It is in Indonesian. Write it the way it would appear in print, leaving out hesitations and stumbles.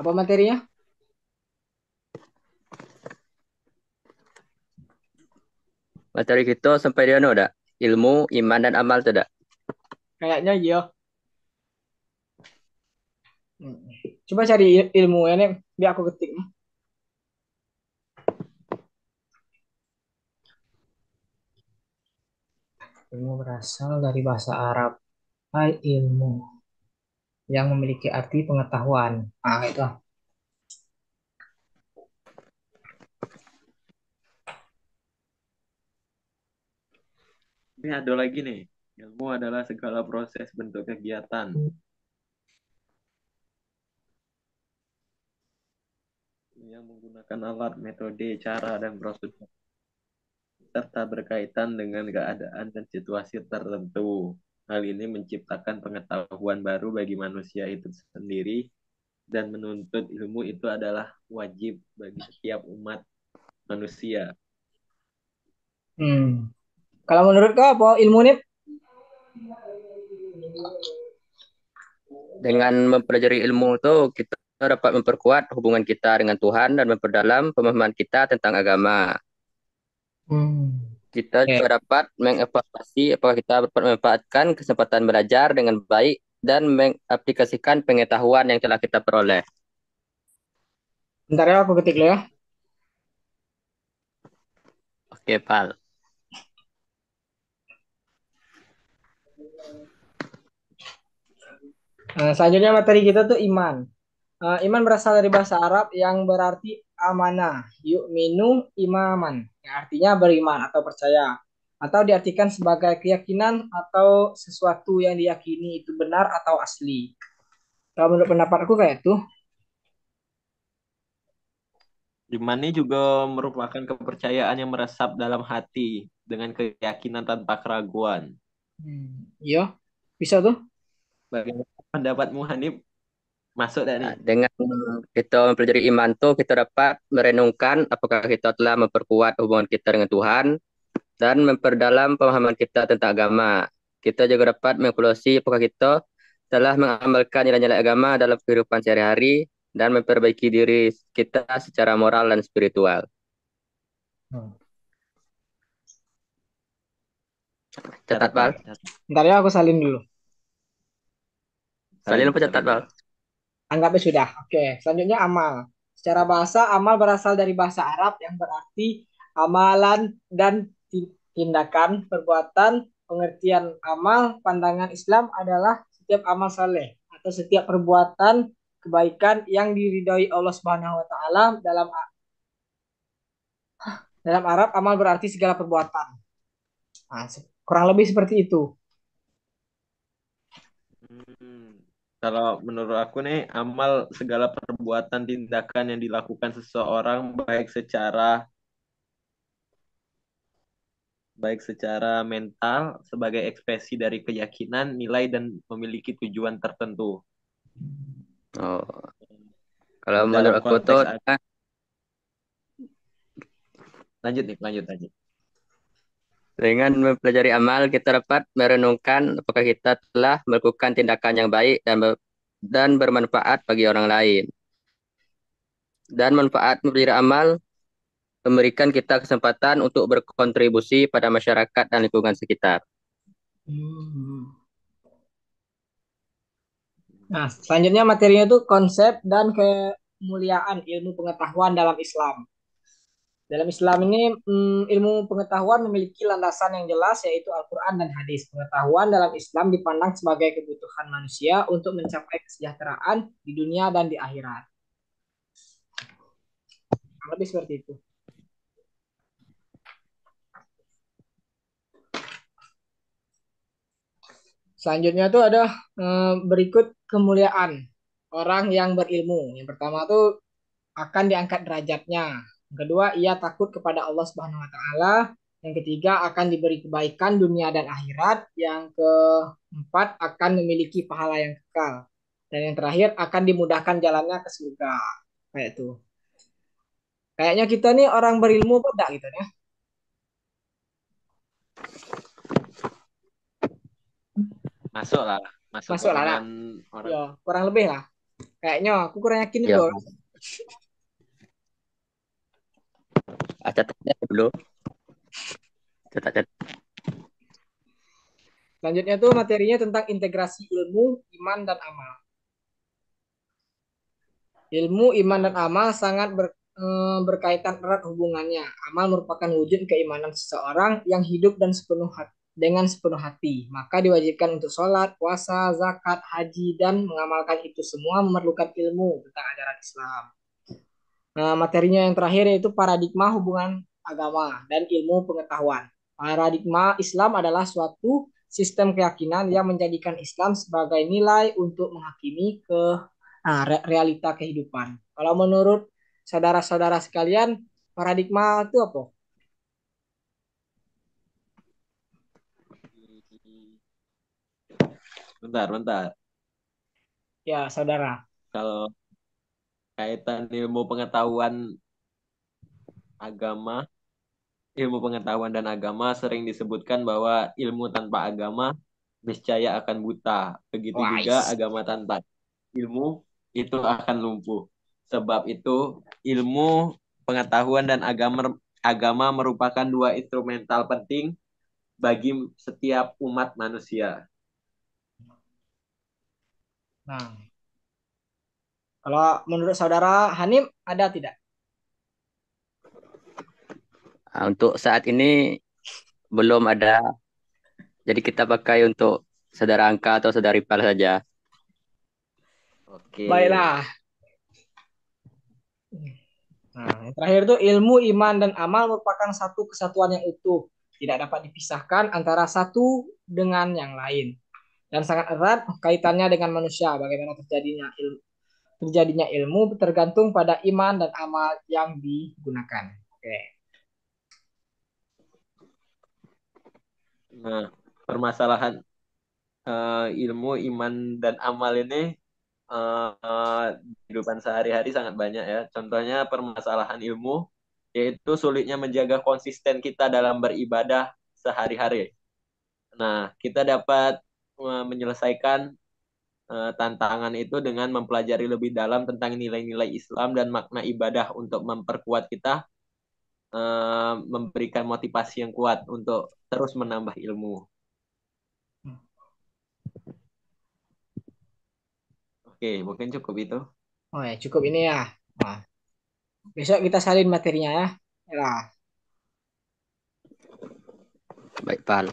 Apa materinya? Materi kita sampai dia udah ilmu, iman dan amal tuh dah. Kayaknya iya. Hmm. Coba cari ilmu ya nih, biar aku ketik. Ilmu berasal dari bahasa Arab. Al ilmu yang memiliki arti pengetahuan. Ah, itu. Ini ada lagi nih. Ilmu adalah segala proses bentuk kegiatan yang menggunakan alat, metode, cara, dan prosedur serta berkaitan dengan keadaan dan situasi tertentu. Hal ini menciptakan pengetahuan baru bagi manusia itu sendiri dan menuntut ilmu itu adalah wajib bagi setiap umat manusia. Hmm. Kalau menurut kau apa ilmu ini? Dengan mempelajari ilmu itu kita dapat memperkuat hubungan kita dengan Tuhan dan memperdalam pemahaman kita tentang agama. Hmm. Kita Oke. juga dapat mengevaluasi apakah kita dapat memanfaatkan kesempatan belajar dengan baik dan mengaplikasikan pengetahuan yang telah kita peroleh. Bentar ya aku ketik dulu ya. Oke, Pal. Selanjutnya materi kita tuh iman. Iman berasal dari bahasa Arab yang berarti amanah, yu'minu imaman, yang artinya beriman atau percaya, atau diartikan sebagai keyakinan atau sesuatu yang diyakini itu benar atau asli. Kalau menurut pendapatku kayak itu. Iman ini juga merupakan kepercayaan yang meresap dalam hati dengan keyakinan tanpa keraguan. Iya, bisa tuh. Bagaimana pendapatmu Hanif? Masuk dah Nah, nih. dengan kita mempelajari iman tuh kita dapat merenungkan apakah kita telah memperkuat hubungan kita dengan Tuhan dan memperdalam pemahaman kita tentang agama. Kita juga dapat mengevaluasi apakah kita telah mengamalkan nilai-nilai agama dalam kehidupan sehari-hari dan memperbaiki diri kita secara moral dan spiritual. Hmm. Catat, Catat, Pal. Bal. Catat. Ntar ya aku salin dulu. Salin Salin, apa catat, salin Pal? dulu. Anggapnya sudah. Oke, selanjutnya amal. Secara bahasa, amal berasal dari bahasa Arab yang berarti amalan dan tindakan, perbuatan, pengertian amal, pandangan Islam adalah setiap amal saleh atau setiap perbuatan kebaikan yang diridhoi Allah Subhanahu wa taala dalam Arab amal berarti segala perbuatan. Nah, kurang lebih seperti itu. Hmm. Kalau menurut aku nih, amal segala perbuatan tindakan yang dilakukan seseorang baik secara mental sebagai ekspresi dari keyakinan, nilai dan memiliki tujuan tertentu. Oh, kalau menurut Dalam aku tuh konteks lanjut nih, lanjut lanjut. dengan mempelajari amal, kita dapat merenungkan apakah kita telah melakukan tindakan yang baik dan bermanfaat bagi orang lain. Dan manfaat mempelajari amal memberikan kita kesempatan untuk berkontribusi pada masyarakat dan lingkungan sekitar. Hmm. Nah, selanjutnya materinya itu konsep dan kemuliaan ilmu pengetahuan dalam Islam. Dalam Islam ini ilmu pengetahuan memiliki landasan yang jelas yaitu Al-Quran dan hadis. Pengetahuan dalam Islam dipandang sebagai kebutuhan manusia untuk mencapai kesejahteraan di dunia dan di akhirat. Lebih seperti itu. Selanjutnya tuh ada berikut kemuliaan orang yang berilmu. Yang pertama tuh akan diangkat derajatnya. Yang kedua, ia takut kepada Allah Subhanahu wa taala. Yang ketiga, akan diberi kebaikan dunia dan akhirat. Yang keempat, akan memiliki pahala yang kekal. Dan yang terakhir, akan dimudahkan jalannya ke surga. Kayak itu. Kayaknya kita nih orang berilmu pada gitu ya. Masuk lah, masuk Masuk lah, nak. golongan orang. Yo, kurang lebih lah. Kayaknya aku kurang yakin nih, Ya, bro. catat dulu. Catat. Selanjutnya tuh materinya tentang integrasi ilmu, iman, dan amal. Ilmu, iman, dan Nah, amal sangat berkaitan erat hubungannya. Amal merupakan wujud keimanan seseorang yang hidup dan dengan sepenuh hati. Maka diwajibkan untuk sholat, puasa, zakat, haji, dan mengamalkan itu semua memerlukan ilmu tentang ajaran Islam. Nah, materinya yang terakhir yaitu paradigma hubungan agama dan ilmu pengetahuan. Paradigma Islam adalah suatu sistem keyakinan yang menjadikan Islam sebagai nilai untuk menghakimi realita kehidupan. Kalau menurut saudara-saudara sekalian, paradigma itu apa? bentar, bentar. Ya, saudara. Kalau kaitan agama, ilmu pengetahuan dan agama sering disebutkan bahwa ilmu tanpa agama niscaya akan buta. Begitu juga Wise. agama tanpa ilmu itu akan lumpuh. Sebab itu ilmu pengetahuan dan agama merupakan dua instrumental penting bagi setiap umat manusia. Nah, kalau menurut saudara Hanim ada tidak? Nah, untuk saat ini belum ada. Jadi kita pakai untuk saudara angka atau saudara ipar saja. Oke. Baiklah. Nah, yang terakhir itu ilmu, iman, dan amal merupakan satu kesatuan yang utuh. Tidak dapat dipisahkan antara satu dengan yang lain. Dan sangat erat kaitannya dengan manusia. Bagaimana terjadinya ilmu tergantung pada iman dan amal yang digunakan. Oke. Nah, permasalahan ilmu, iman, dan amal ini di kehidupan sehari-hari sangat banyak ya. Contohnya permasalahan ilmu, yaitu sulitnya menjaga konsisten kita dalam beribadah sehari-hari. Nah, kita dapat menyelesaikan tantangan itu dengan mempelajari lebih dalam tentang nilai-nilai Islam dan makna ibadah untuk memperkuat kita, memberikan motivasi yang kuat untuk terus menambah ilmu. Oke, mungkin cukup itu. Oh ya, cukup ini ya. Nah, besok kita salin materinya ya. Ya. Baik, Pal.